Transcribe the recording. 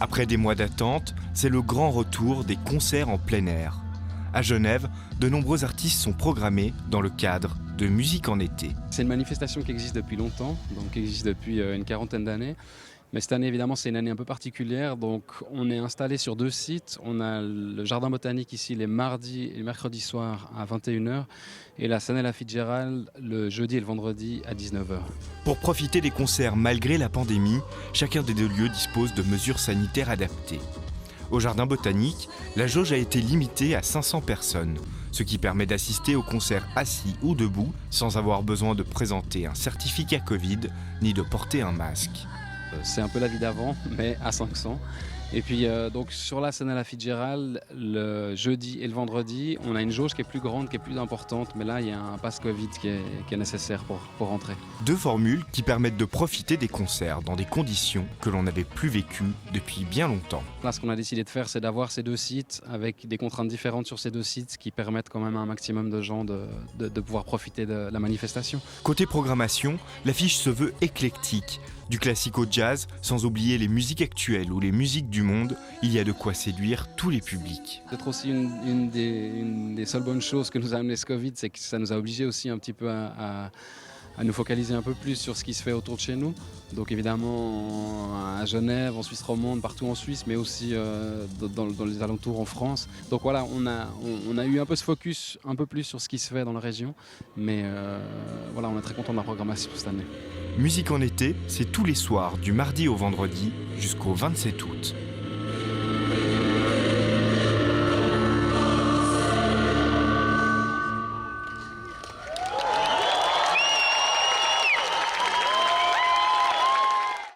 Après des mois d'attente, c'est le grand retour des concerts en plein air. À Genève, de nombreux artistes sont programmés dans le cadre de Musique en été. C'est une manifestation qui existe depuis longtemps, donc qui existe depuis une quarantaine d'années. Mais cette année, évidemment, c'est une année un peu particulière. Donc, on est installé sur 2 sites. On a le jardin botanique ici les mardis et les mercredis soirs à 21h et la scène Ella Fitzgerald le jeudi et le vendredi à 19h. Pour profiter des concerts malgré la pandémie, chacun des deux lieux dispose de mesures sanitaires adaptées. Au jardin botanique, la jauge a été limitée à 500 personnes, ce qui permet d'assister aux concerts assis ou debout sans avoir besoin de présenter un certificat Covid ni de porter un masque. C'est un peu la vie d'avant, mais à 500. Et puis donc sur la scène Ella Fitzgerald, le jeudi et le vendredi, on a une jauge qui est plus grande, qui est plus importante, mais là il y a un pass Covid qui est nécessaire pour rentrer. Deux formules qui permettent de profiter des concerts dans des conditions que l'on n'avait plus vécues depuis bien longtemps. Là, ce qu'on a décidé de faire, c'est d'avoir ces 2 sites avec des contraintes différentes sur ces 2 sites qui permettent quand même à un maximum de gens de pouvoir profiter de la manifestation. Côté programmation, l'affiche se veut éclectique. Du classique au jazz, sans oublier les musiques actuelles ou les musiques du monde, il y a de quoi séduire tous les publics. Peut-être aussi une des seules bonnes choses que nous a amené ce Covid, c'est que ça nous a obligés aussi un petit peu à nous focaliser un peu plus sur ce qui se fait autour de chez nous. Donc évidemment à Genève, en Suisse romande, partout en Suisse, mais aussi dans les alentours en France. Donc voilà, on a eu un peu ce focus un peu plus sur ce qui se fait dans la région, mais voilà, on est très content de la programmation cette année. Musique en été, c'est tous les soirs, du mardi au vendredi, jusqu'au 27 août.